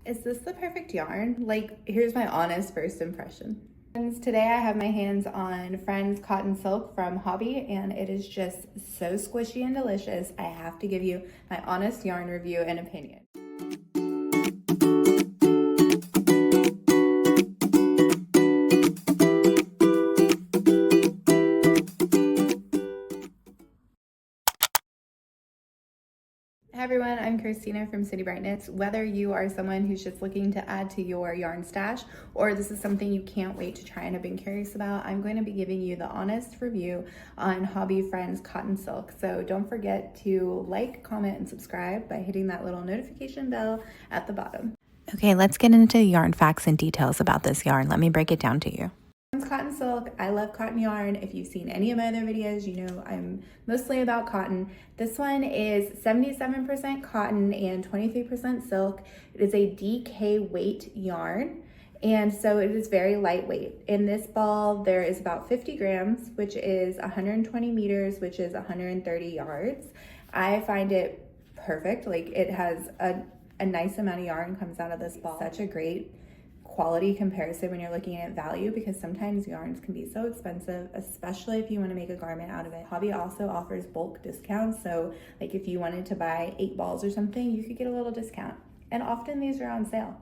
Is this the perfect yarn? Like, here's my honest first impression. Today I have my hands on Friends Cotton Silk from Hobbii, and it is just so squishy and delicious. I have to give you my honest yarn review and opinion. Hi everyone, I'm Christina from City Bright Knits. Whether you are someone who's just looking to add to your yarn stash, or this is something you can't wait to try and have been curious about, I'm going to be giving you the honest review on Hobbii Friends Cotton Silk. So don't forget to like, comment, and subscribe by hitting that little notification bell at the bottom. Okay, let's get into yarn facts and details about this yarn. Let me break it down to you. Cotton silk. I love cotton yarn. If you've seen any of my other videos, you know I'm mostly about cotton. This one is 77% cotton and 23% silk. It is a DK weight yarn, and so it is very lightweight. In this ball, there is about 50 grams, which is 120 meters, which is 130 yards. I find it perfect. Like, it has a nice amount of yarn comes out of this ball. Such a great quality comparison when you're looking at value, because sometimes yarns can be so expensive, especially if you want to make a garment out of it. Hobbii also offers bulk discounts, so like if you wanted to buy 8 balls or something, you could get a little discount, and often these are on sale.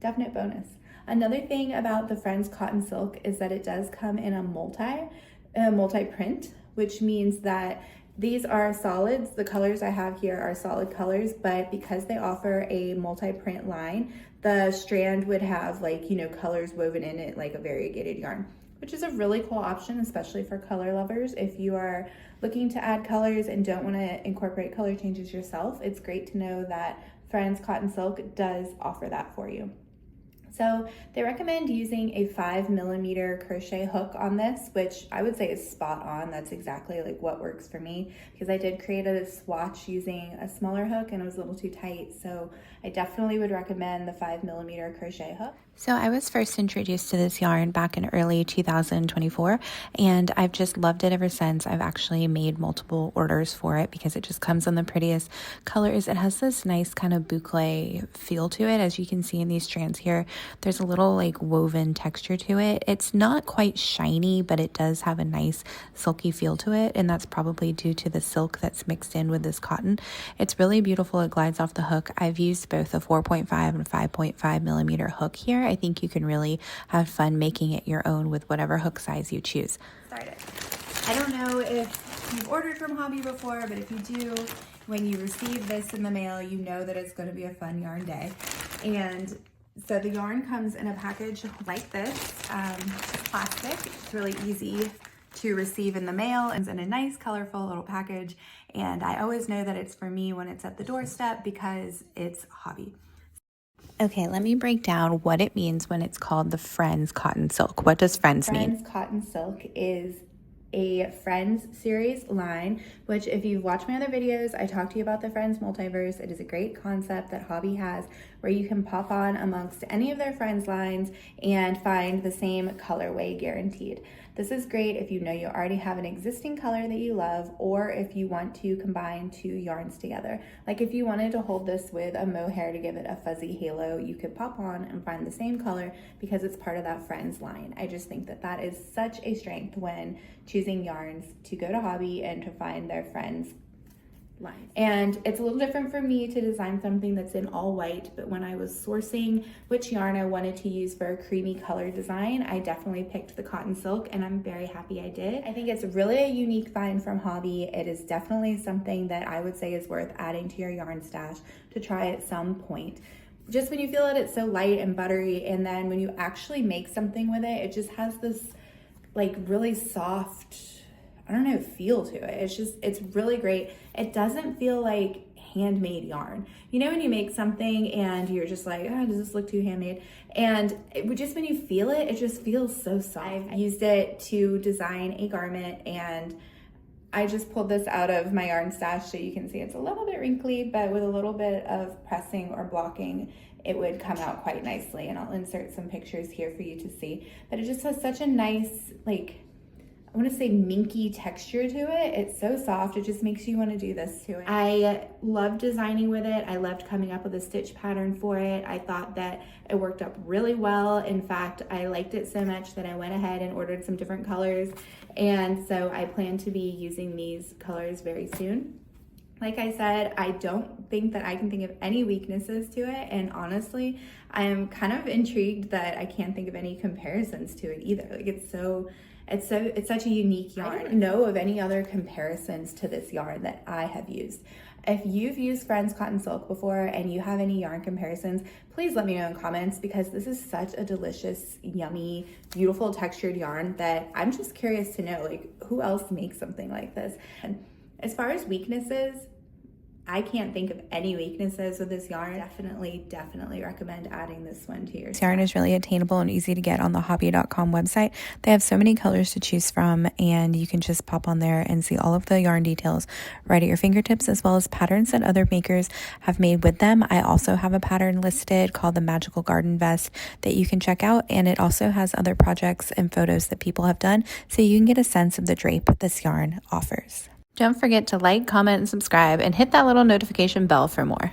Definite bonus. Another thing about the Friends Cotton Silk is that it does come in a multi print, which means that these are solids. The colors I have here are solid colors, but because they offer a multi-print line, the strand would have, like, you know, colors woven in it like a variegated yarn, which is a really cool option, especially for color lovers. If you are looking to add colors and don't want to incorporate color changes yourself, it's great to know that Friends Cotton Silk does offer that for you. So they recommend using a 5mm crochet hook on this, which I would say is spot on. That's exactly like what works for me, because I did create a swatch using a smaller hook and it was a little too tight. So I definitely would recommend the 5mm crochet hook. So I was first introduced to this yarn back in early 2024, and I've just loved it ever since. I've actually made multiple orders for it because it just comes in the prettiest colors. It has this nice kind of boucle feel to it. As you can see in these strands here, there's a little like woven texture to it. It's not quite shiny, but it does have a nice silky feel to it, and that's probably due to the silk that's mixed in with this cotton. It's really beautiful. It glides off the hook. I've used both a 4.5 and 5.5mm hook here. I think you can really have fun making it your own with whatever hook size you choose. Started. I don't know if you've ordered from Hobbii before, but if you do, when you receive this in the mail, you know that it's going to be a fun yarn day. And so the yarn comes in a package like this, plastic. It's really easy to receive in the mail. It's in a nice, colorful little package. And I always know that it's for me when it's at the doorstep because it's Hobbii. Okay, let me break down what it means when it's called the Friends Cotton Silk. What does Friends mean? Friends Cotton Silk is a Friends series line, which if you've watched my other videos, I talked to you about the Friends multiverse. It is a great concept that Hobbii has where you can pop on amongst any of their Friends lines and find the same colorway guaranteed. This is great if you know you already have an existing color that you love, or if you want to combine 2 yarns together. Like if you wanted to hold this with a mohair to give it a fuzzy halo, you could pop on and find the same color because it's part of that Friends line. I just think that that is such a strength when choosing yarns to go to Hobbii and to find their Friends line. And it's a little different for me to design something that's in all white, but when I was sourcing which yarn I wanted to use for a creamy color design, I definitely picked the cotton silk, and I'm very happy I did. I think it's really a unique find from Hobbii. It is definitely something that I would say is worth adding to your yarn stash to try at some point. Just when you feel it, it's so light and buttery, and then when you actually make something with it, it just has this like really soft, I don't know, feel to it. It's really great. It doesn't feel like handmade yarn. You know when you make something and you're just like, oh, does this look too handmade? And just when you feel it, it just feels so soft. I've used it to design a garment, and I just pulled this out of my yarn stash so you can see it's a little bit wrinkly, but with a little bit of pressing or blocking, it would come out quite nicely. And I'll insert some pictures here for you to see. But it just has such a nice, like, I want to say minky texture to it. It's so soft, it just makes you want to do this to it. I love designing with it. I loved coming up with a stitch pattern for it. I thought that it worked up really well. In fact, I liked it so much that I went ahead and ordered some different colors. And so I plan to be using these colors very soon. Like I said, I don't think that I can think of any weaknesses to it, and honestly, I'm kind of intrigued that I can't think of any comparisons to it either. Like it's such a unique yarn. I don't know of any other comparisons to this yarn that I have used. If you've used Friends Cotton Silk before and you have any yarn comparisons, please let me know in comments, because this is such a delicious, yummy, beautiful textured yarn that I'm just curious to know, like, who else makes something like this? And as far as weaknesses, I can't think of any weaknesses with this yarn. Definitely recommend adding this one to your This yarn is really attainable and easy to get on the hobbii.com website. They have so many colors to choose from, and you can just pop on there and see all of the yarn details right at your fingertips, as well as patterns that other makers have made with them. I also have a pattern listed called the Magical Garden Vest that you can check out, and it also has other projects and photos that people have done, so you can get a sense of the drape this yarn offers. Don't forget to like, comment, and subscribe, and hit that little notification bell for more.